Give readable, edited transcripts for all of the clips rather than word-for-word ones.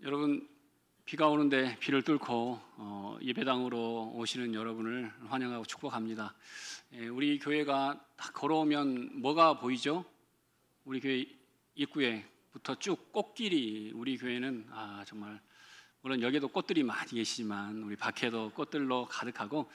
여러분, 비가 오는데 비를 뚫고 예배당으로 오시는 여러분을 환영하고 축복합니다. 우리 교회가 딱 걸어오면 뭐가 보이죠? 우리 교회 입구에부터 쭉 꽃길이, 우리 교회는 정말 물론 여기도 꽃들이 많이 계시지만 우리 밖에도 꽃들로 가득하고,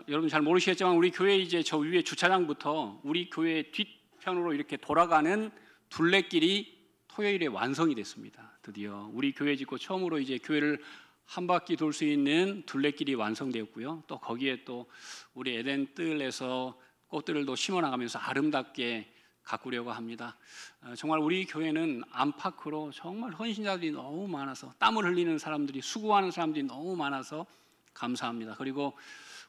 여러분 잘 모르시겠지만 우리 교회 이제 저 위에 주차장부터 우리 교회 뒤편으로 이렇게 돌아가는 둘레길이 토요일에 완성이 됐습니다. 드디어 우리 교회 짓고 처음으로 이제 교회를 한 바퀴 돌 수 있는 둘레길이 완성되었고요. 또 거기에 또 우리 에덴 뜰에서 꽃들을 또 심어 나가면서 아름답게 가꾸려고 합니다. 정말 우리 교회는 안팎으로 정말 헌신자들이 너무 많아서, 땀을 흘리는 사람들이, 수고하는 사람들이 너무 많아서 감사합니다. 그리고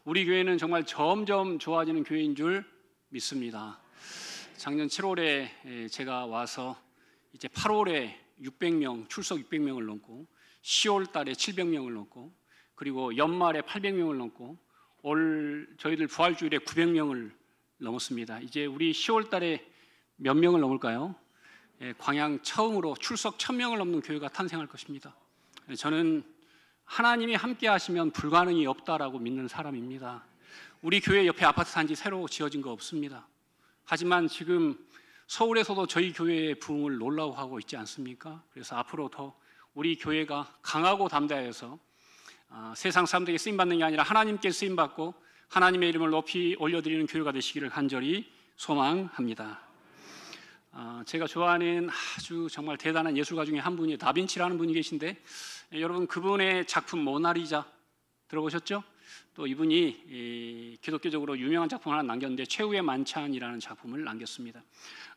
우리 교회는 정말 점점 좋아지는 교회인 줄 믿습니다. 작년 7월에 제가 와서 이제 8월에 600명, 출석 600명을 넘고, 10월 달에 700명을 넘고, 그리고 연말에 800명을 넘고, 올 저희들 부활주일에 900명을 넘었습니다. 이제 우리 10월 달에 몇 명을 넘을까요? 광양 처음으로 출석 1000명을 넘는 교회가 탄생할 것입니다. 저는 하나님이 함께 하시면 불가능이 없다라고 믿는 사람입니다. 우리 교회 옆에 아파트 단지 새로 지어진 거 없습니다. 하지만 지금 서울에서도 저희 교회의 부흥을 놀라워하고 있지 않습니까? 그래서 앞으로 더 우리 교회가 강하고 담대해서 세상 사람들에게 쓰임받는 게 아니라 하나님께 쓰임받고 하나님의 이름을 높이 올려드리는 교회가 되시기를 간절히 소망합니다. 제가 좋아하는 아주 정말 대단한 예술가 중에 한 분이 다빈치라는 분이 계신데, 여러분 그분의 작품 모나리자 들어보셨죠? 또 이분이 기독교적으로 유명한 작품 하나 남겼는데 최후의 만찬이라는 작품을 남겼습니다.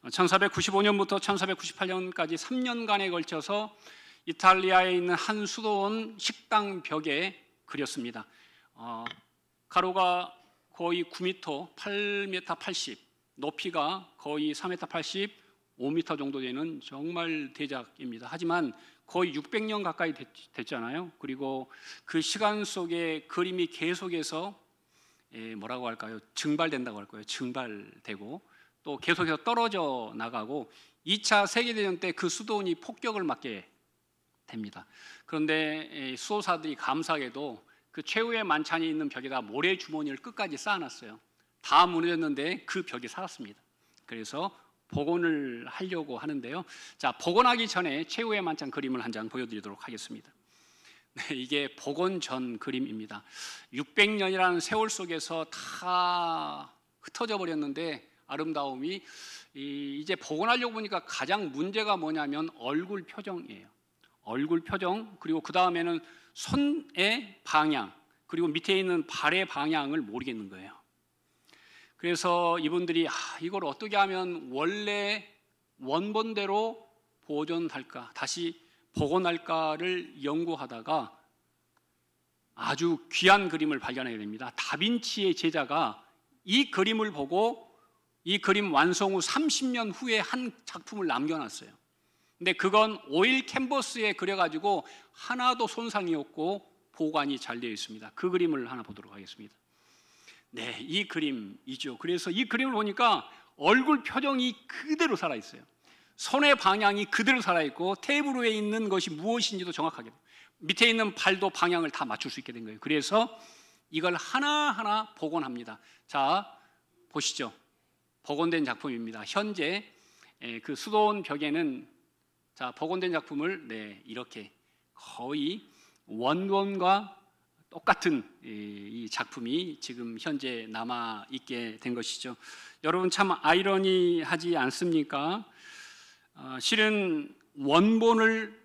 1495년부터 1498년까지 3년간에 걸쳐서 이탈리아에 있는 한 수도원 식당 벽에 그렸습니다. 가로가 거의 9m, 8m 80, 높이가 거의 3m 80, 5m 정도 되는 정말 대작입니다. 하지만 거의 600년 가까이 됐잖아요. 그리고 그 시간 속에 그림이 계속해서 뭐라고 할까요? 증발된다고 할 거예요. 증발되고 또 계속해서 떨어져 나가고 2차 세계대전 때 그 수도원이 폭격을 맞게 됩니다. 그런데 수호사들이 감사하게도 그 최후의 만찬이 있는 벽에다 모래 주머니를 끝까지 쌓아놨어요. 다 무너졌는데 그 벽이 살았습니다. 그래서 복원을 하려고 하는데요. 자, 복원하기 전에 최후의 만찬 그림을 한 장 보여드리도록 하겠습니다. 네, 이게 복원 전 그림입니다. 600년이라는 세월 속에서 다 흩어져 버렸는데 아름다움이, 이제 복원하려고 보니까 가장 문제가 뭐냐면 얼굴 표정이에요. 얼굴 표정, 그리고 그 다음에는 손의 방향, 그리고 밑에 있는 발의 방향을 모르겠는 거예요. 그래서 이분들이 이걸 어떻게 하면 원래 원본대로 보존할까, 다시 복원할까를 연구하다가 아주 귀한 그림을 발견하게 됩니다. 다빈치의 제자가 이 그림을 보고 이 그림 완성 후 30년 후에 한 작품을 남겨놨어요. 근데 그건 오일 캔버스에 그려가지고 하나도 손상이 없고 보관이 잘 되어 있습니다. 그 그림을 하나 보도록 하겠습니다. 네, 이 그림이죠. 그래서 이 그림을 보니까 얼굴 표정이 그대로 살아있어요. 손의 방향이 그대로 살아있고 테이블 위에 있는 것이 무엇인지도 정확하게, 밑에 있는 발도 방향을 다 맞출 수 있게 된 거예요. 그래서 이걸 하나하나 복원합니다. 자, 보시죠. 복원된 작품입니다. 현재 그 수도원 벽에는, 자, 복원된 작품을 이렇게 거의 원본과 똑같은 이 작품이 지금 현재 남아 있게 된 것이죠. 여러분 참 아이러니하지 않습니까? 실은 원본을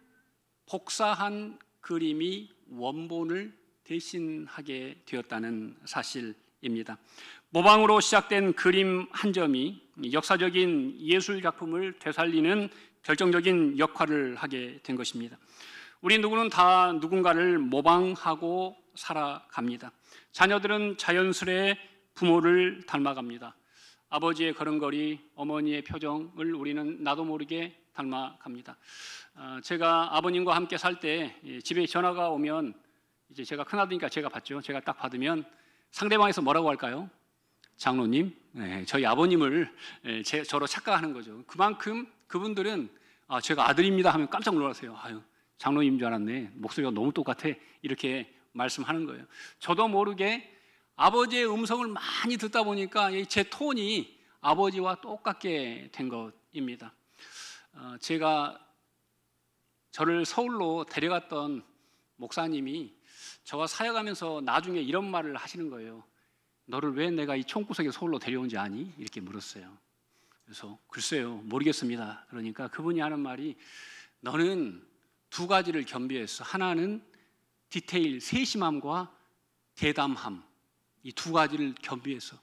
복사한 그림이 원본을 대신하게 되었다는 사실입니다. 모방으로 시작된 그림 한 점이 역사적인 예술 작품을 되살리는 결정적인 역할을 하게 된 것입니다. 우리 누구는 다 누군가를 모방하고 살아갑니다. 자녀들은 자연스레 부모를 닮아갑니다. 아버지의 걸음걸이, 어머니의 표정을 우리는 나도 모르게 닮아갑니다. 제가 아버님과 함께 살 때 집에 전화가 오면, 이제 제가 큰아들이니까 제가 받죠. 제가 딱 받으면 상대방에서 뭐라고 할까요? 장로님, 저희 아버님을 저로 착각하는 거죠. 그만큼 그분들은 제가 아들입니다 하면 깜짝 놀라세요. 장로님인 줄 알았네. 목소리가 너무 똑같아. 이렇게 말씀하는 거예요. 저도 모르게 아버지의 음성을 많이 듣다 보니까 제 톤이 아버지와 똑같게 된 것입니다. 제가 저를 서울로 데려갔던 목사님이 저와 사역하면서 나중에 이런 말을 하시는 거예요. 너를 왜 내가 이 총구석에 서울로 데려온지 아니? 이렇게 물었어요. 그래서 글쎄요, 모르겠습니다. 그러니까 그분이 하는 말이 너는 두 가지를 겸비했어. 하나는 디테일, 세심함과 대담함. 이 두 가지를 겸비해서.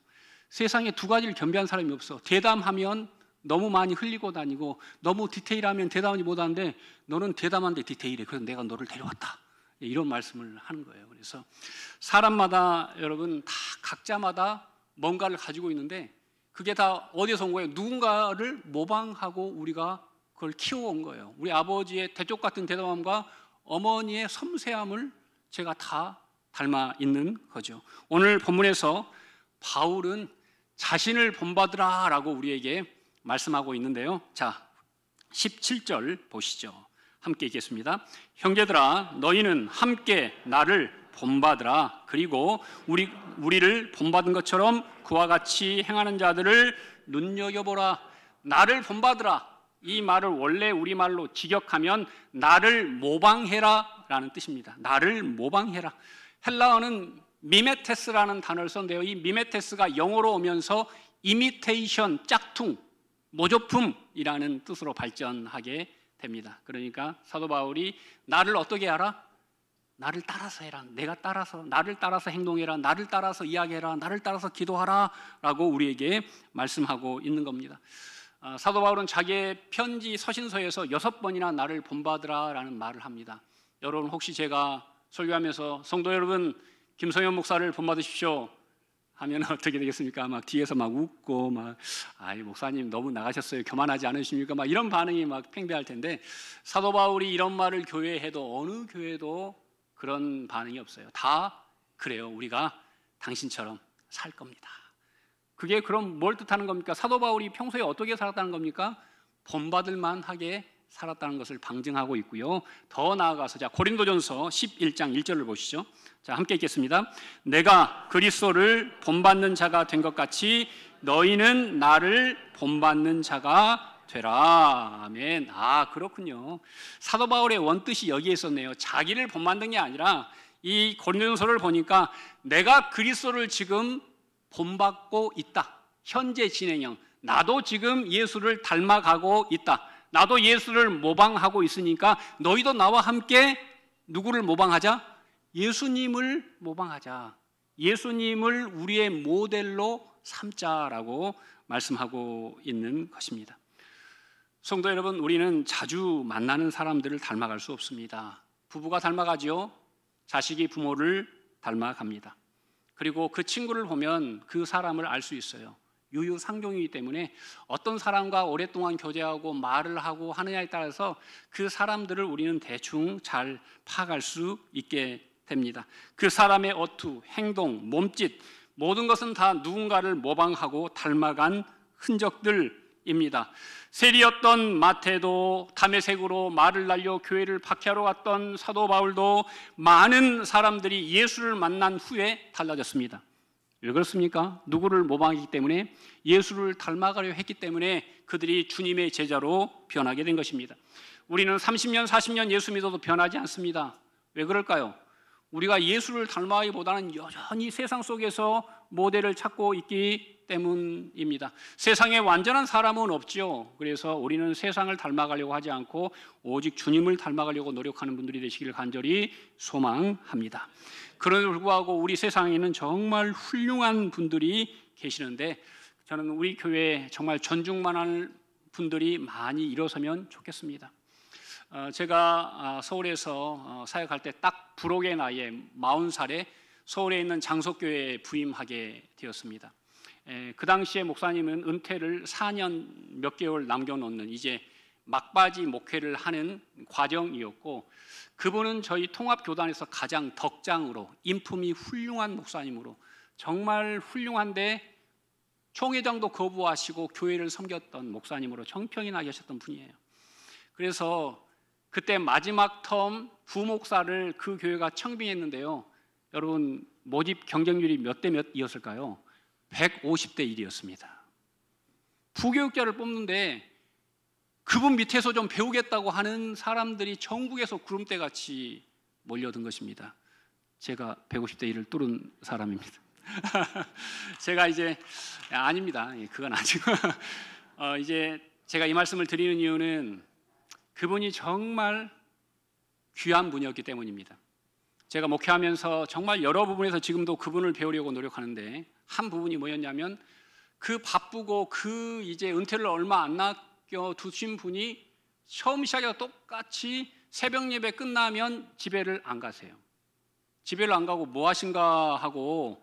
세상에 두 가지를 겸비한 사람이 없어. 대담하면 너무 많이 흘리고 다니고 너무 디테일하면 대담하지 못하는데 너는 대담한데 디테일해. 그래서 내가 너를 데려왔다. 이런 말씀을 하는 거예요. 그래서 사람마다 여러분 다 각자마다 뭔가를 가지고 있는데 그게 다 어디서 온 거예요? 누군가를 모방하고 우리가 그걸 키워온 거예요. 우리 아버지의 대쪽 같은 대담함과 어머니의 섬세함을 제가 다 닮아 있는 거죠. 오늘 본문에서 바울은 자신을 본받으라 라고 우리에게 말씀하고 있는데요. 자, 17절 보시죠. 함께 읽겠습니다. 형제들아, 너희는 함께 나를 본받으라. 그리고 우리를 본받은 것처럼 그와 같이 행하는 자들을 눈여겨보라. 나를 본받으라. 이 말을 원래 우리말로 직역하면 나를 모방해라 라는 뜻입니다. 나를 모방해라. 헬라어는 미메테스라는 단어를 썼는데요. 이 미메테스가 영어로 오면서 이미테이션, 짝퉁, 모조품이라는 뜻으로 발전하게 됩니다. 그러니까 사도 바울이 나를 어떻게 하라? 나를 따라서 해라. 내가 따라서, 나를 따라서 행동해라. 나를 따라서 이야기해라. 나를 따라서 기도하라 라고 우리에게 말씀하고 있는 겁니다. 사도 바울은 자기의 편지 서신서에서 6번이나 나를 본받으라 라는 말을 합니다. 여러분 혹시 제가 설교하면서 성도 여러분 김성현 목사를 본받으십시오 하면 어떻게 되겠습니까? 막 뒤에서 막 웃고 막 아이 목사님 너무 나가셨어요. 교만하지 않으십니까? 막 이런 반응이 막 팽배할 텐데 사도 바울이 이런 말을 교회에 해도 어느 교회도 그런 반응이 없어요. 다 그래요. 우리가 당신처럼 살 겁니다. 그게 그럼 뭘 뜻하는 겁니까? 사도 바울이 평소에 어떻게 살았다는 겁니까? 본받을 만하게 살았다는 것을 방증하고 있고요. 더 나아가서 자 고린도전서 11장 1절을 보시죠. 자 함께 읽겠습니다. 내가 그리스도를 본받는 자가 된 것 같이 너희는 나를 본받는 자가 되라. 아멘. 아 그렇군요. 사도 바울의 원뜻이 여기에 있었네요. 자기를 본받는 게 아니라 이 고린도전서를 보니까 내가 그리스도를 지금 본받고 있다. 현재 진행형. 나도 지금 예수를 닮아가고 있다. 나도 예수를 모방하고 있으니까 너희도 나와 함께 누구를 모방하자? 예수님을 모방하자. 예수님을 우리의 모델로 삼자라고 말씀하고 있는 것입니다. 성도 여러분, 우리는 자주 만나는 사람들을 닮아갈 수 없습니다. 부부가 닮아가지요. 자식이 부모를 닮아갑니다. 그리고 그 친구를 보면 그 사람을 알 수 있어요. 유유상종이기 때문에 어떤 사람과 오랫동안 교제하고 말을 하고 하느냐에 따라서 그 사람들을 우리는 대충 잘 파악할 수 있게 됩니다. 그 사람의 어투, 행동, 몸짓 모든 것은 다 누군가를 모방하고 닮아간 흔적들입니다. 세리였던 마태도 다메섹으로 말을 날려 교회를 박해하러 갔던 사도 바울도 많은 사람들이 예수를 만난 후에 달라졌습니다. 왜 그렇습니까? 누구를 모방하기 때문에 예수를 닮아가려 했기 때문에 그들이 주님의 제자로 변하게 된 것입니다. 우리는 30년, 40년 예수 믿어도 변하지 않습니다. 왜 그럴까요? 우리가 예수를 닮아가기보다는 여전히 세상 속에서 모델을 찾고 있기 때문입니다. 세상에 완전한 사람은 없죠. 그래서 우리는 세상을 닮아가려고 하지 않고 오직 주님을 닮아가려고 노력하는 분들이 되시기를 간절히 소망합니다. 그럼에도 불구하고 우리 세상에는 정말 훌륭한 분들이 계시는데 저는 우리 교회에 정말 존중만한 분들이 많이 일어서면 좋겠습니다. 제가 서울에서 사역할 때 딱 불혹의 나이에 40살에 서울에 있는 장석교회에 부임하게 되었습니다. 그 당시에 목사님은 은퇴를 4년 몇 개월 남겨놓는 이제 막바지 목회를 하는 과정이었고 그분은 저희 통합교단에서 가장 덕장으로 인품이 훌륭한 목사님으로 정말 훌륭한데 총회장도 거부하시고 교회를 섬겼던 목사님으로 정평이 나 계셨던 분이에요. 그래서 그때 마지막 텀 부목사를 그 교회가 청빙했는데요. 여러분 모집 경쟁률이 몇 대 몇이었을까요? 150대 1이었습니다. 부교육자를 뽑는데 그분 밑에서 좀 배우겠다고 하는 사람들이 전국에서 구름대같이 몰려든 것입니다. 제가 150대 1을 뚫은 사람입니다. 제가 이제 아닙니다. 그건 아니고 이제 제가 이 말씀을 드리는 이유는 그분이 정말 귀한 분이었기 때문입니다. 제가 목회하면서 정말 여러 부분에서 지금도 그분을 배우려고 노력하는데 한 부분이 뭐였냐면 그 바쁘고 그 이제 은퇴를 얼마 안 남겨 두신 분이 처음 시작해서 똑같이 새벽 예배 끝나면 집에를 안 가세요. 집에를 안 가고 뭐 하신가 하고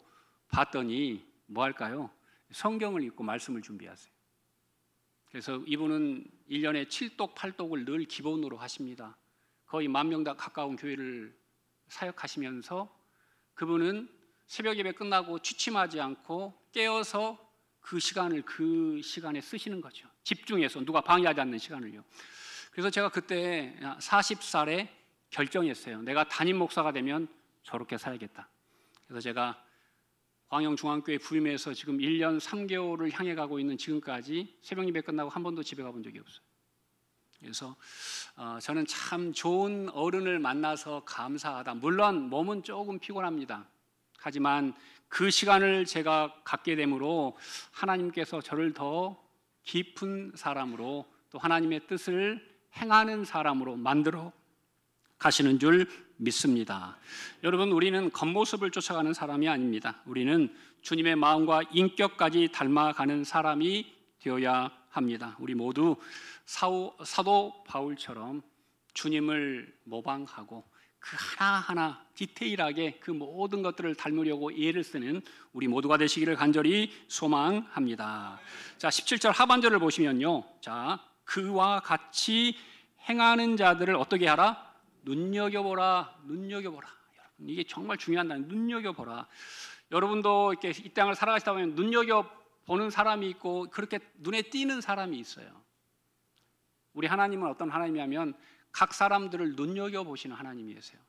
봤더니 뭐 할까요? 성경을 읽고 말씀을 준비하세요. 그래서 이분은 1년에 7독, 8독을 늘 기본으로 하십니다. 거의 10,000명 다 가까운 교회를 사역하시면서 그분은 새벽 예배 끝나고 취침하지 않고 깨어서 그 시간에 쓰시는 거죠. 집중해서 누가 방해하지 않는 시간을요. 그래서 제가 그때 40살에 결정했어요. 내가 담임 목사가 되면 저렇게 살아야겠다. 그래서 제가 광영중앙교회 부임해서 지금 1년 3개월을 향해 가고 있는 지금까지 새벽 예배 끝나고 한 번도 집에 가본 적이 없어요. 그래서 저는 참 좋은 어른을 만나서 감사하다. 물론 몸은 조금 피곤합니다. 하지만 그 시간을 제가 갖게 되므로 하나님께서 저를 더 깊은 사람으로 또 하나님의 뜻을 행하는 사람으로 만들어 가시는 줄 믿습니다. 여러분, 우리는 겉모습을 쫓아가는 사람이 아닙니다. 우리는 주님의 마음과 인격까지 닮아가는 사람이 되어야 합니다. 우리 모두 사도 바울처럼 주님을 모방하고 그 하나하나 디테일하게 그 모든 것들을 닮으려고 애를 쓰는 우리 모두가 되시기를 간절히 소망합니다. 자, 17절 하반절을 보시면요. 자, 그와 같이 행하는 자들을 어떻게 하라? 눈여겨보라, 눈여겨보라. 여러분, 이게 정말 중요한 단어. 눈여겨보라. 여러분도 이렇게 이 땅을 살아가시다 보면 눈여겨보는 사람이 있고 그렇게 눈에 띄는 사람이 있어요. 우리 하나님은 어떤 하나님이냐면 각 사람들을 눈여겨보시는 하나님이세요.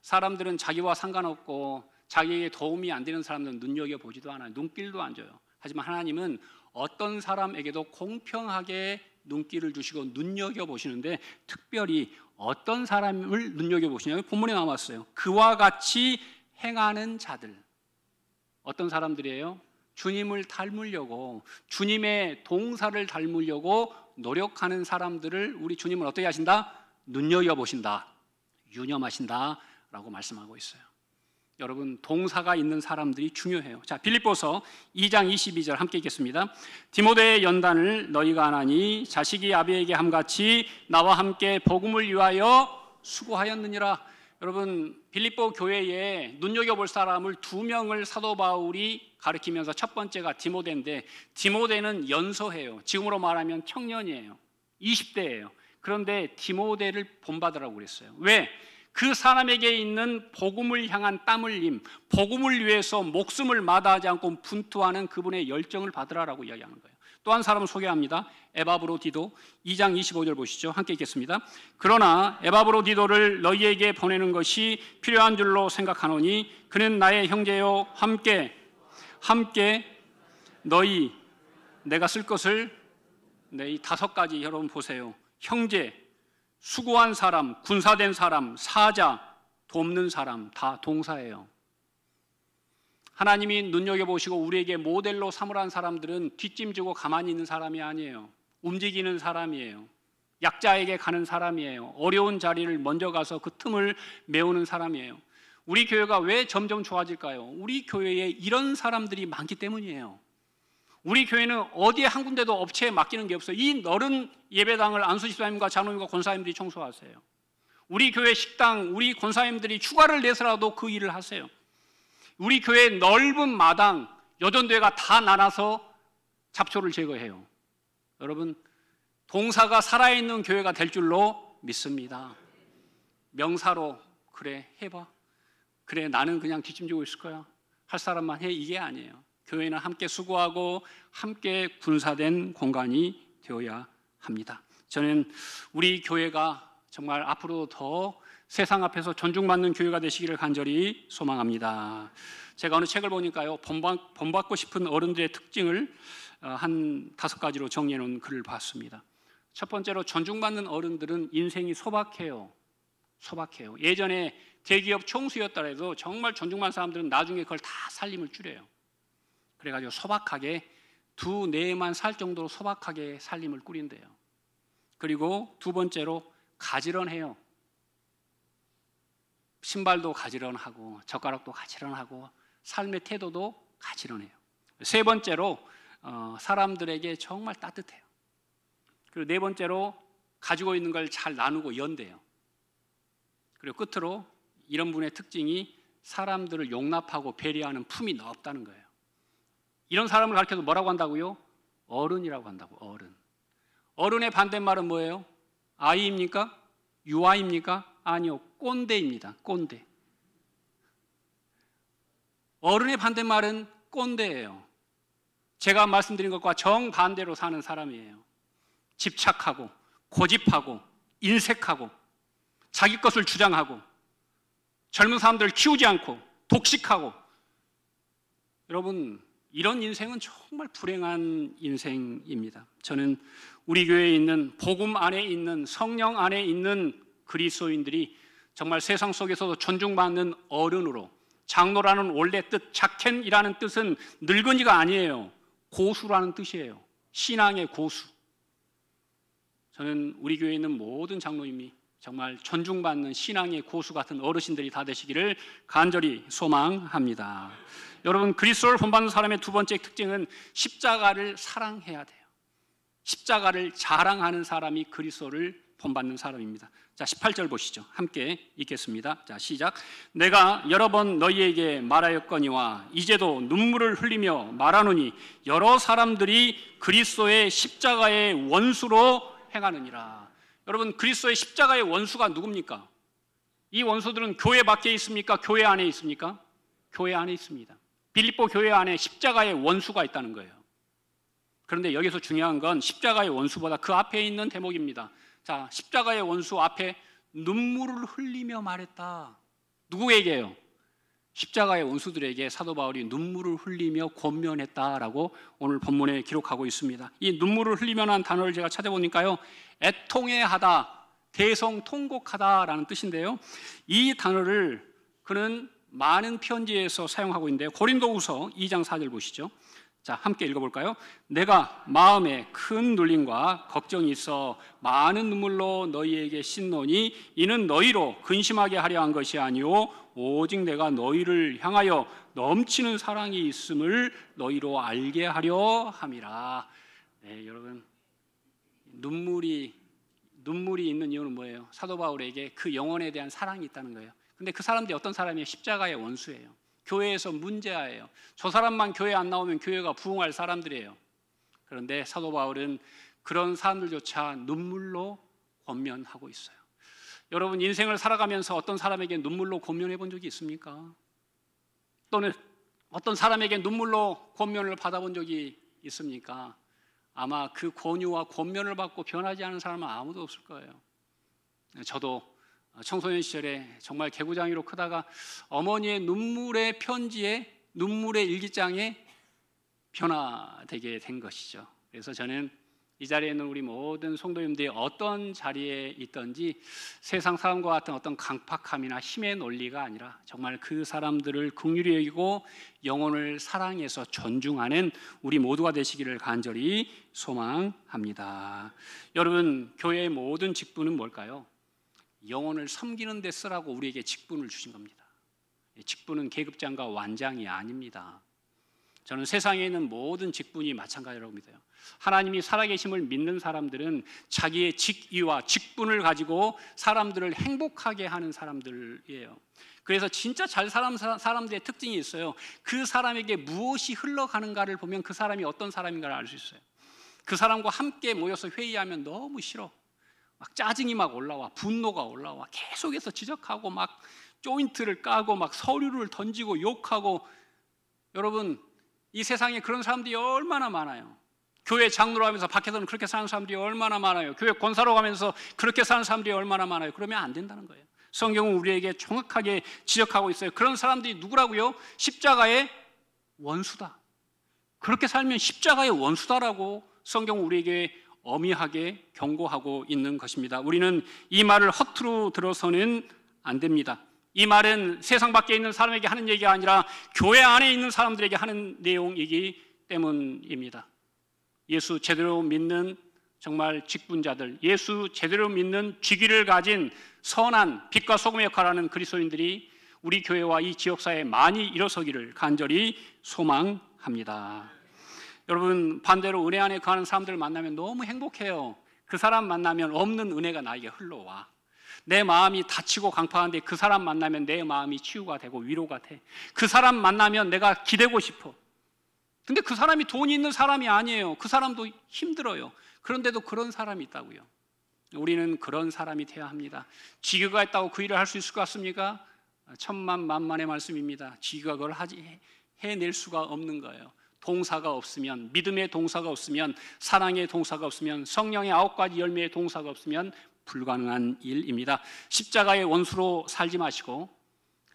사람들은 자기와 상관없고 자기에게 도움이 안 되는 사람들은 눈여겨보지도 않아요. 눈길도 안 줘요. 하지만 하나님은 어떤 사람에게도 공평하게 눈길을 주시고 눈여겨보시는데 특별히 어떤 사람을 눈여겨보시냐면 본문에 나왔어요. 그와 같이 행하는 자들. 어떤 사람들이에요? 주님을 닮으려고, 주님의 동사를 닮으려고 노력하는 사람들을 우리 주님은 어떻게 하신다? 눈여겨보신다, 유념하신다 라고 말씀하고 있어요. 여러분, 동사가 있는 사람들이 중요해요. 자, 빌립보서 2장 22절 함께 읽겠습니다. 디모데의 연단을 너희가 아나니 자식이 아비에게 함같이 나와 함께 복음을 위하여 수고하였느니라. 여러분, 빌립보 교회에 눈여겨볼 사람을 2명을 사도 바울이 가르치면서 첫 번째가 디모데인데 디모데는 연소해요. 지금으로 말하면 청년이에요. 20대예요. 그런데 디모데를 본받으라고 그랬어요. 왜? 그 사람에게 있는 복음을 향한 땀 흘림, 복음을 위해서 목숨을 마다하지 않고 분투하는 그분의 열정을 받으라라고 이야기하는 거예요. 또 한 사람을 소개합니다. 에바브로디도 2장 25절 보시죠. 함께 읽겠습니다. 그러나 에바브로디도를 너희에게 보내는 것이 필요한 줄로 생각하노니 그는 나의 형제요 함께 너희 내가 쓸 것을 이 5가지 여러분 보세요. 형제, 수고한 사람, 군사된 사람, 사자, 돕는 사람 다 동사예요. 하나님이 눈여겨보시고 우리에게 모델로 삼으라는 사람들은 뒷짐지고 가만히 있는 사람이 아니에요. 움직이는 사람이에요. 약자에게 가는 사람이에요. 어려운 자리를 먼저 가서 그 틈을 메우는 사람이에요. 우리 교회가 왜 점점 좋아질까요? 우리 교회에 이런 사람들이 많기 때문이에요. 우리 교회는 어디에 한 군데도 업체에 맡기는 게 없어요. 이 넓은 예배당을 안수 집사님과 장로님과 권사님들이 청소하세요. 우리 교회 식당, 우리 권사님들이 휴가를 내서라도 그 일을 하세요. 우리 교회 넓은 마당, 여전대가 다 나눠서 잡초를 제거해요. 여러분, 동사가 살아있는 교회가 될 줄로 믿습니다. 명사로 그래 해봐, 그래 나는 그냥 뒷짐지고 있을 거야 할 사람만 해, 이게 아니에요. 교회는 함께 수고하고 함께 군사된 공간이 되어야 합니다. 저는 우리 교회가 정말 앞으로 더 세상 앞에서 존중받는 교회가 되시기를 간절히 소망합니다. 제가 어느 책을 보니까요, 본받고 싶은 어른들의 특징을 한 5가지로 정리해 놓은 글을 봤습니다. 첫 번째로, 존중받는 어른들은 인생이 소박해요. 소박해요. 예전에 대기업 총수였더라도 정말 존중받는 사람들은 나중에 그걸 다 살림을 줄여요. 그래가지고 소박하게 2-4만 살 정도로 소박하게 살림을 꾸린대요. 그리고 두 번째로, 가지런해요. 신발도 가지런하고 젓가락도 가지런하고 삶의 태도도 가지런해요. 세 번째로, 사람들에게 정말 따뜻해요. 그리고 네 번째로, 가지고 있는 걸 잘 나누고 연대요. 그리고 끝으로, 이런 분의 특징이 사람들을 용납하고 배려하는 품이 넓다는 거예요. 이런 사람을 가르쳐서 뭐라고 한다고요? 어른이라고 한다고. 어른. 어른의 반대말은 뭐예요? 아이입니까? 유아입니까? 아니요, 꼰대입니다. 꼰대. 어른의 반대말은 꼰대예요. 제가 말씀드린 것과 정반대로 사는 사람이에요. 집착하고 고집하고 인색하고 자기 것을 주장하고 젊은 사람들을 키우지 않고 독식하고. 여러분, 이런 인생은 정말 불행한 인생입니다. 저는 우리 교회에 있는, 복음 안에 있는, 성령 안에 있는 그리스도인들이 정말 세상 속에서도 존중받는 어른으로, 장로라는 원래 뜻, 자켄이라는 뜻은 늙은이가 아니에요. 고수라는 뜻이에요. 신앙의 고수. 저는 우리 교회에 있는 모든 장로님이 정말 존중받는 신앙의 고수 같은 어르신들이 다 되시기를 간절히 소망합니다. 여러분, 그리스도를 본받는 사람의 두 번째 특징은 십자가를 사랑해야 돼요. 십자가를 자랑하는 사람이 그리스도를 본받는 사람입니다. 자, 18절 보시죠. 함께 읽겠습니다. 자, 시작. 내가 여러 번 너희에게 말하였거니와 이제도 눈물을 흘리며 말하노니 여러 사람들이 그리스도의 십자가의 원수로 행하느니라. 여러분, 그리스도의 십자가의 원수가 누굽니까? 이 원수들은 교회 밖에 있습니까? 교회 안에 있습니까? 교회 안에 있습니다. 빌립보 교회 안에 십자가의 원수가 있다는 거예요. 그런데 여기서 중요한 건 십자가의 원수보다 그 앞에 있는 대목입니다. 자, 십자가의 원수 앞에 눈물을 흘리며 말했다. 누구에게요? 십자가의 원수들에게 사도 바울이 눈물을 흘리며 권면했다라고 오늘 본문에 기록하고 있습니다. 이 눈물을 흘리며라는 단어를 제가 찾아보니까요, 애통해하다, 대성통곡하다라는 뜻인데요, 이 단어를 그는 많은 편지에서 사용하고 있는데요, 고린도후서 2장 4절 보시죠. 자, 함께 읽어볼까요? 내가 마음에 큰 눌림과 걱정이 있어 많은 눈물로 너희에게 씻노니 이는 너희로 근심하게 하려 한 것이 아니오 오직 내가 너희를 향하여 넘치는 사랑이 있음을 너희로 알게 하려 함이라. 네, 여러분, 눈물이 있는 이유는 뭐예요? 사도 바울에게 그 영혼에 대한 사랑이 있다는 거예요. 근데 그 사람들이 어떤 사람이에요? 십자가의 원수예요. 교회에서 문제아예요. 저 사람만 교회 안 나오면 교회가 부흥할 사람들이에요. 그런데 사도 바울은 그런 사람들조차 눈물로 권면하고 있어요. 여러분, 인생을 살아가면서 어떤 사람에게 눈물로 권면해 본 적이 있습니까? 또는 어떤 사람에게 눈물로 권면을 받아본 적이 있습니까? 아마 그 권유와 권면을 받고 변하지 않은 사람은 아무도 없을 거예요. 저도 청소년 시절에 정말 개구장이로 크다가 어머니의 눈물의 편지에, 눈물의 일기장에 변화되게 된 것이죠. 그래서 저는 이 자리에 있는 우리 모든 성도님들이 어떤 자리에 있든지 세상 사람과 같은 어떤 강팍함이나 힘의 논리가 아니라 정말 그 사람들을 긍휼히 여기고 영혼을 사랑해서 존중하는 우리 모두가 되시기를 간절히 소망합니다. 여러분, 교회의 모든 직분은 뭘까요? 영혼을 섬기는 데 쓰라고 우리에게 직분을 주신 겁니다. 직분은 계급장과 완장이 아닙니다. 저는 세상에 있는 모든 직분이 마찬가지라고 믿어요. 하나님이 살아계심을 믿는 사람들은 자기의 직위와 직분을 가지고 사람들을 행복하게 하는 사람들이에요. 그래서 진짜 잘 사는 사람들의 특징이 있어요. 그 사람에게 무엇이 흘러가는가를 보면 그 사람이 어떤 사람인가를 알 수 있어요. 그 사람과 함께 모여서 회의하면 너무 싫어. 막 짜증이 막 올라와, 분노가 올라와, 계속해서 지적하고 막 조인트를 까고 막 서류를 던지고 욕하고. 여러분, 이 세상에 그런 사람들이 얼마나 많아요. 교회 장로로 하면서 밖에서는 그렇게 사는 사람들이 얼마나 많아요. 교회 권사로 가면서 그렇게 사는 사람들이 얼마나 많아요. 그러면 안 된다는 거예요. 성경은 우리에게 정확하게 지적하고 있어요. 그런 사람들이 누구라고요? 십자가의 원수다. 그렇게 살면 십자가의 원수다라고 성경은 우리에게 엄히하게 경고하고 있는 것입니다. 우리는 이 말을 허투루 들어서는 안 됩니다. 이 말은 세상 밖에 있는 사람에게 하는 얘기가 아니라 교회 안에 있는 사람들에게 하는 내용이기 때문입니다. 예수 제대로 믿는 정말 직분자들, 예수 제대로 믿는 직위를 가진 선한 빛과 소금의 역할을 하는 그리스도인들이 우리 교회와 이 지역사회에 많이 일어서기를 간절히 소망합니다. 여러분, 반대로 은혜 안에 거하는 사람들을 만나면 너무 행복해요. 그 사람 만나면 없는 은혜가 나에게 흘러와. 내 마음이 다치고 강팍한데 그 사람 만나면 내 마음이 치유가 되고 위로가 돼. 그 사람 만나면 내가 기대고 싶어. 근데 그 사람이 돈이 있는 사람이 아니에요. 그 사람도 힘들어요. 그런데도 그런 사람이 있다고요. 우리는 그런 사람이 되어야 합니다. 지교가 있다고 그 일을 할 수 있을 것 같습니까? 천만만만의 말씀입니다. 지교가 그걸 해낼 수가 없는 거예요. 동사가 없으면, 믿음의 동사가 없으면, 사랑의 동사가 없으면, 성령의 9가지 열매의 동사가 없으면 불가능한 일입니다. 십자가의 원수로 살지 마시고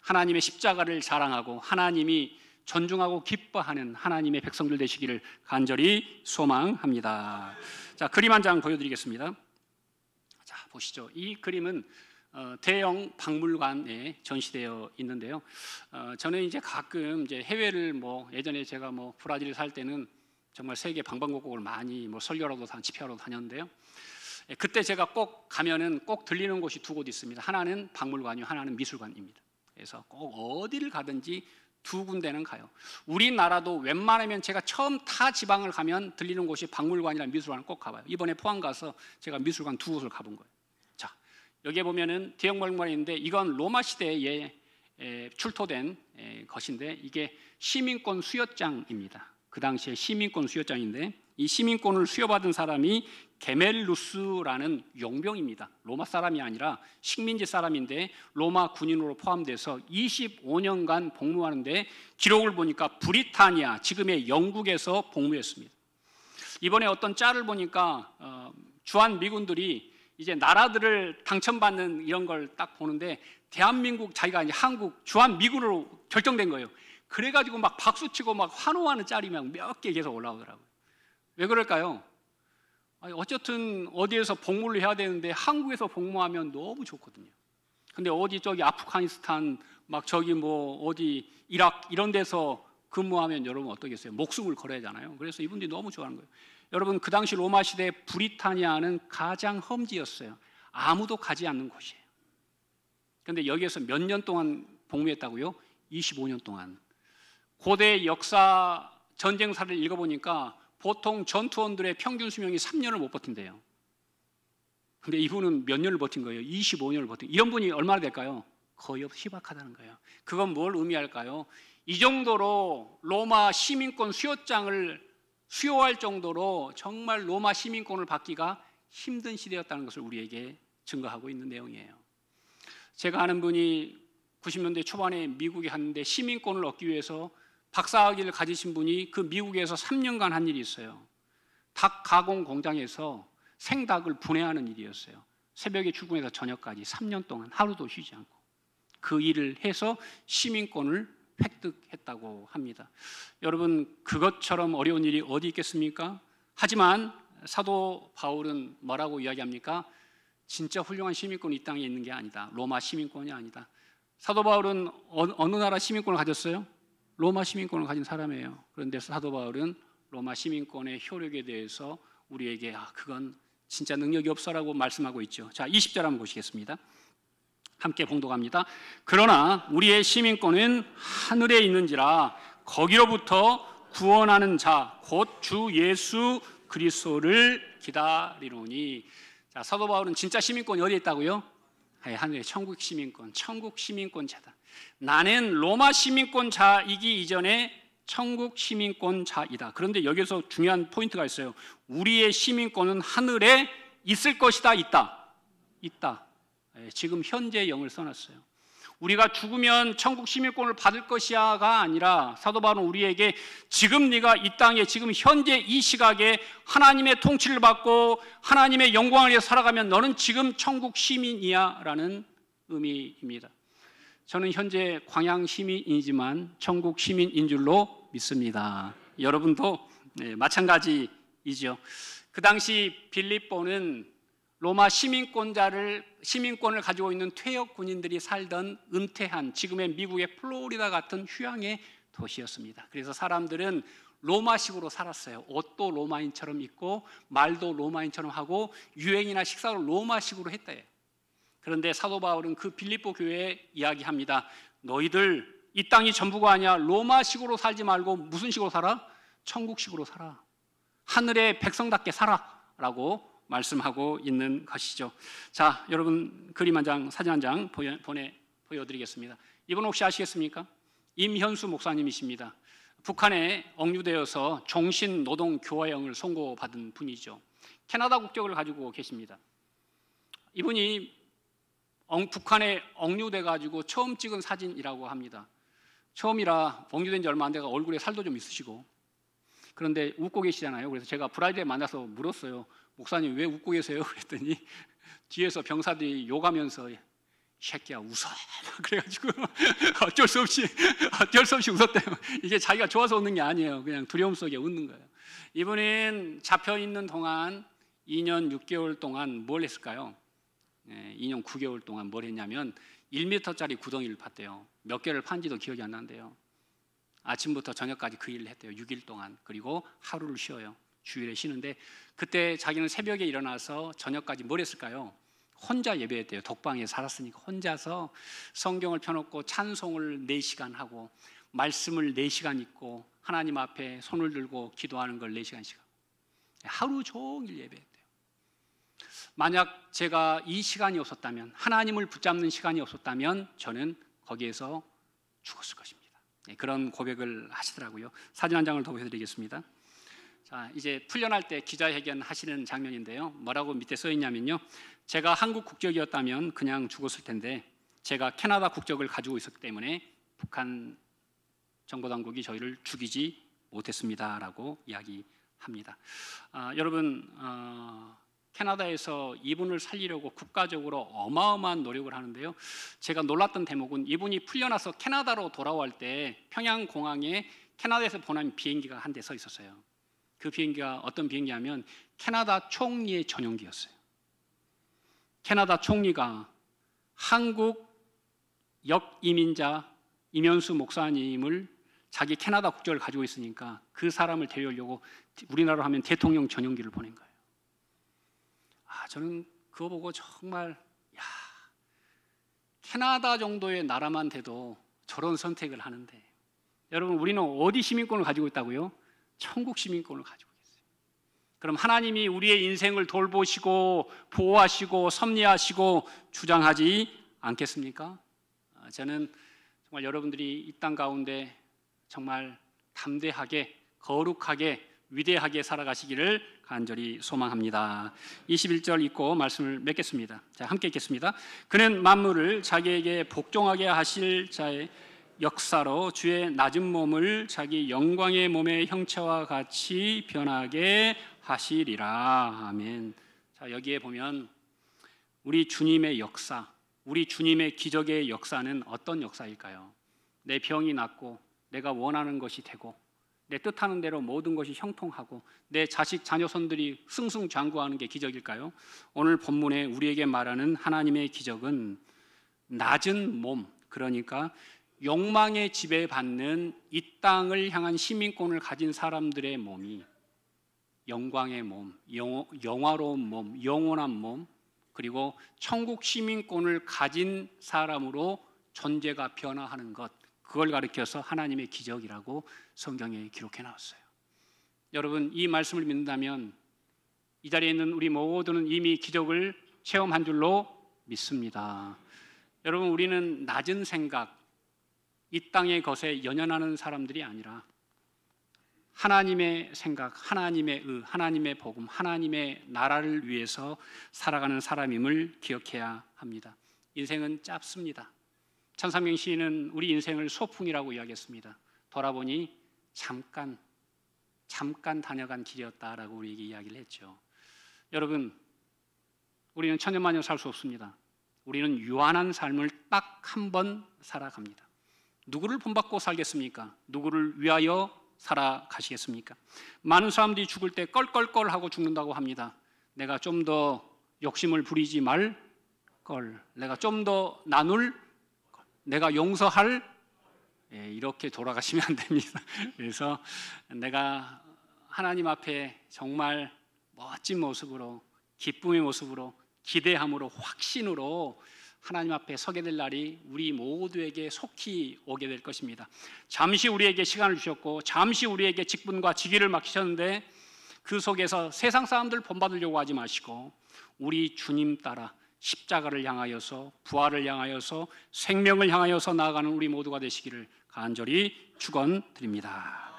하나님의 십자가를 자랑하고 하나님이 존중하고 기뻐하는 하나님의 백성들 되시기를 간절히 소망합니다. 자, 그림 한 장 보여드리겠습니다. 자, 보시죠. 이 그림은 대형 박물관에 전시되어 있는데요. 저는 이제 가끔 이제 해외를 예전에 제가 브라질에 살 때는 정말 세계 방방곡곡을 많이 설교라도 집회하러 다녔는데요. 그때 제가 꼭 가면은 꼭 들리는 곳이 두 곳 있습니다. 하나는 박물관이요, 하나는 미술관입니다. 그래서 꼭 어디를 가든지 두 군데는 가요. 우리나라도 웬만하면 제가 처음 타 지방을 가면 들리는 곳이 박물관이랑 미술관을 꼭 가봐요. 이번에 포항 가서 제가 미술관 두 곳을 가본 거예요. 자, 여기에 보면은 대형 박물관이 있는데 이건 로마 시대에 출토된 것인데 이게 시민권 수여장입니다. 그 당시에 시민권 수여장인데 이 시민권을 수여받은 사람이 게멜루스라는 용병입니다. 로마 사람이 아니라 식민지 사람인데 로마 군인으로 포함돼서 25년간 복무하는데 기록을 보니까 브리타니아, 지금의 영국에서 복무했습니다. 이번에 어떤 짤을 보니까 주한 미군들이 이제 나라들을 당첨받는 이런 걸 딱 보는데 대한민국, 자기가 이제 한국 주한 미군으로 결정된 거예요. 그래가지고 막 박수치고 막 환호하는 짤이 몇 개 계속 올라오더라고요. 왜 그럴까요? 어쨌든 어디에서 복무를 해야 되는데 한국에서 복무하면 너무 좋거든요. 근데 어디 저기 아프가니스탄 저기 어디 이라크 이런 데서 근무하면 여러분 어떠겠어요? 목숨을 걸어야 하잖아요. 그래서 이분들이 너무 좋아하는 거예요. 여러분, 그 당시 로마 시대 브리타니아는 가장 험지였어요. 아무도 가지 않는 곳이에요. 근데 여기에서 몇 년 동안 복무했다고요? 25년 동안. 고대 역사 전쟁사를 읽어보니까 보통 전투원들의 평균 수명이 3년을 못 버틴대요. 근데 이분은 몇 년을 버틴 거예요? 25년을 버틴. 이런 분이 얼마나 될까요? 거의 희박하다는 거예요. 그건 뭘 의미할까요? 이 정도로 로마 시민권 수여장을 수여할 정도로 정말 로마 시민권을 받기가 힘든 시대였다는 것을 우리에게 증거하고 있는 내용이에요. 제가 아는 분이 90년대 초반에 미국에 갔는데 시민권을 얻기 위해서 박사학위를 가지신 분이 그 미국에서 3년간 한 일이 있어요. 닭 가공 공장에서 생닭을 분해하는 일이었어요. 새벽에 출근해서 저녁까지 3년 동안 하루도 쉬지 않고 그 일을 해서 시민권을 획득했다고 합니다. 여러분, 그것처럼 어려운 일이 어디 있겠습니까? 하지만 사도 바울은 뭐라고 이야기합니까? 진짜 훌륭한 시민권이 이 땅에 있는 게 아니다. 로마 시민권이 아니다. 사도 바울은 어느 나라 시민권을 가졌어요? 로마 시민권을 가진 사람이에요. 그런데 사도 바울은 로마 시민권의 효력에 대해서 우리에게 그건 진짜 능력이 없어라고 말씀하고 있죠. 자, 20절 한번 보시겠습니다. 함께 봉독합니다. 그러나 우리의 시민권은 하늘에 있는지라 거기로부터 구원하는 자 곧 주 예수 그리스도를 기다리노니. 자, 사도 바울은 진짜 시민권이 어디에 있다고요? 하늘의 천국 시민권, 천국 시민권자다. 나는 로마 시민권자이기 이전에 천국 시민권자이다. 그런데 여기서 중요한 포인트가 있어요. 우리의 시민권은 하늘에 있을 것이다. 있다. 지금 현재 영을 써놨어요. 우리가 죽으면 천국 시민권을 받을 것이야가 아니라 사도 바울은 우리에게 지금 네가 이 땅에 지금 현재 이 시각에 하나님의 통치를 받고 하나님의 영광을 위해 살아가면 너는 지금 천국 시민이야 라는 의미입니다. 저는 현재 광양 시민이지만 천국 시민인 줄로 믿습니다. 여러분도 마찬가지이죠. 그 당시 빌립보는 로마 시민권을 가지고 있는 퇴역 군인들이 살던 은퇴한 지금의 미국의 플로리다 같은 휴양의 도시였습니다. 그래서 사람들은 로마식으로 살았어요. 옷도 로마인처럼 입고 말도 로마인처럼 하고 유행이나 식사도 로마식으로 했대요. 그런데 사도 바울은 그 빌립보 교회에 이야기합니다. 너희들 이 땅이 전부가 아니야. 로마식으로 살지 말고 무슨 식으로 살아? 천국식으로 살아. 하늘의 백성답게 살아 라고 말씀하고 있는 것이죠. 자, 여러분 그림 한 장, 사진 한 장 보여드리겠습니다. 이분 혹시 아시겠습니까? 임현수 목사님이십니다. 북한에 억류되어서 종신노동교화형을 선고받은 분이죠. 캐나다 국적을 가지고 계십니다. 이분이 북한에 억류돼 가지고 처음 찍은 사진이라고 합니다. 처음이라 억류된 지 얼마 안 돼가 얼굴에 살도 좀 있으시고 그런데 웃고 계시잖아요. 그래서 제가 브라이드에 만나서 물었어요. 목사님 왜 웃고 계세요? 그랬더니 뒤에서 병사들이 욕하면서 이 새끼야 웃어 그래가지고 어쩔 수 없이 웃었대요. 이게 자기가 좋아서 웃는 게 아니에요. 그냥 두려움 속에 웃는 거예요. 이분은 잡혀있는 동안 2년 6개월 동안 뭘 했을까요? 2년 9개월 동안 뭘 했냐면 1m짜리 구덩이를 팠대요. 몇 개를 판지도 기억이 안 난대요. 아침부터 저녁까지 그 일을 했대요. 6일 동안. 그리고 하루를 쉬어요. 주일에 쉬는데 그때 자기는 새벽에 일어나서 저녁까지 뭘 했을까요? 혼자 예배했대요. 독방에 살았으니까 혼자서 성경을 펴놓고 찬송을 4시간 하고 말씀을 4시간 읽고 하나님 앞에 손을 들고 기도하는 걸 4시간씩 하고 하루 종일 예배했대요. 만약 제가 이 시간이 없었다면 하나님을 붙잡는 시간이 없었다면 저는 거기에서 죽었을 것입니다. 그런 고백을 하시더라고요. 사진 한 장을 더 보여드리겠습니다. 자, 이제 풀려날 때 기자회견 하시는 장면인데요. 뭐라고 밑에 써 있냐면요. 제가 한국 국적이었다면 그냥 죽었을 텐데 제가 캐나다 국적을 가지고 있었기 때문에 북한 정보당국이 저희를 죽이지 못했습니다라고 이야기합니다. 여러분 캐나다에서 이분을 살리려고 국가적으로 어마어마한 노력을 하는데요. 제가 놀랐던 대목은 이분이 풀려나서 캐나다로 돌아올 때 평양공항에 캐나다에서 보낸 비행기가 한 대 서 있었어요. 그 비행기가 어떤 비행기냐면 캐나다 총리의 전용기였어요. 캐나다 총리가 한국 역이민자 임현수 목사님을 자기 캐나다 국적을 가지고 있으니까 그 사람을 데려오려고 우리나라로 하면 대통령 전용기를 보낸 거예요. 저는 그거 보고 정말 캐나다 정도의 나라만 돼도 저런 선택을 하는데 여러분 우리는 어디 시민권을 가지고 있다고요? 천국 시민권을 가지고 있어요. 그럼 하나님이 우리의 인생을 돌보시고 보호하시고 섭리하시고 주장하지 않겠습니까? 저는 정말 여러분들이 이 땅 가운데 정말 담대하게 거룩하게 위대하게 살아가시기를 간절히 소망합니다. 21절 읽고 말씀을 맺겠습니다. 자, 함께 읽겠습니다. 그는 만물을 자기에게 복종하게 하실 자의 역사로 주의 낮은 몸을 자기 영광의 몸의 형체와 같이 변하게 하시리라. 아멘. 자, 여기에 보면 우리 주님의 역사, 우리 주님의 기적의 역사는 어떤 역사일까요? 내 병이 낫고 내가 원하는 것이 되고 내 뜻하는 대로 모든 것이 형통하고 내 자식 자녀손들이 승승장구하는 게 기적일까요? 오늘 본문에 우리에게 말하는 하나님의 기적은 낮은 몸, 그러니까 욕망에 지배받는 이 땅을 향한 시민권을 가진 사람들의 몸이 영광의 몸, 영화로운 몸, 영원한 몸, 그리고 천국 시민권을 가진 사람으로 존재가 변화하는 것, 그걸 가리켜서 하나님의 기적이라고 성경에 기록해 나왔어요. 여러분, 이 말씀을 믿는다면 이 자리에 있는 우리 모두는 이미 기적을 체험한 줄로 믿습니다. 여러분, 우리는 낮은 생각, 이 땅의 것에 연연하는 사람들이 아니라 하나님의 생각, 하나님의 의, 하나님의 복음, 하나님의 나라를 위해서 살아가는 사람임을 기억해야 합니다. 인생은 짧습니다. 천상명 시인은 우리 인생을 소풍이라고 이야기했습니다. 돌아보니 잠깐 다녀간 길이었다라고 우리에게 이야기를 했죠. 여러분, 우리는 천년만년 살 수 없습니다. 우리는 유한한 삶을 딱 한 번 살아갑니다. 누구를 본받고 살겠습니까? 누구를 위하여 살아가시겠습니까? 많은 사람들이 죽을 때 껄껄껄하고 죽는다고 합니다. 내가 좀 더 욕심을 부리지 말 걸, 내가 좀 더 나눌 걸, 내가 용서할, 이렇게 돌아가시면 안 됩니다. 그래서 내가 하나님 앞에 정말 멋진 모습으로, 기쁨의 모습으로, 기대함으로, 확신으로 하나님 앞에 서게 될 날이 우리 모두에게 속히 오게 될 것입니다. 잠시 우리에게 시간을 주셨고 잠시 우리에게 직분과 직위를 맡기셨는데 그 속에서 세상 사람들 본받으려고 하지 마시고 우리 주님 따라 십자가를 향하여서, 부활을 향하여서, 생명을 향하여서 나아가는 우리 모두가 되시기를 간절히 축원드립니다.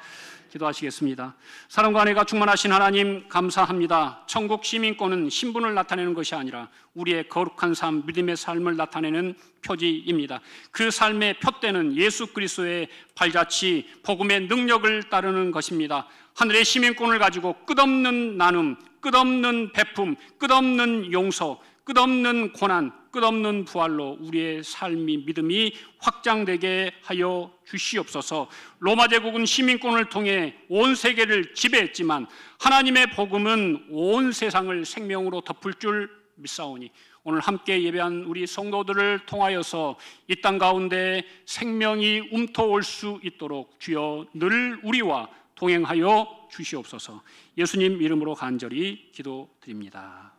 기도하시겠습니다. 사랑과 은혜가 충만하신 하나님 감사합니다. 천국 시민권은 신분을 나타내는 것이 아니라 우리의 거룩한 삶, 믿음의 삶을 나타내는 표지입니다. 그 삶의 표대는 예수 그리스도의 발자취, 복음의 능력을 따르는 것입니다. 하늘의 시민권을 가지고 끝없는 나눔, 끝없는 베품, 끝없는 용서, 끝없는 고난, 끝없는 부활로 우리의 삶이, 믿음이 확장되게 하여 주시옵소서. 로마 제국은 시민권을 통해 온 세계를 지배했지만 하나님의 복음은 온 세상을 생명으로 덮을 줄 믿사오니 오늘 함께 예배한 우리 성도들을 통하여서 이 땅 가운데 생명이 움터올 수 있도록 주여 늘 우리와 동행하여 주시옵소서. 예수님 이름으로 간절히 기도드립니다.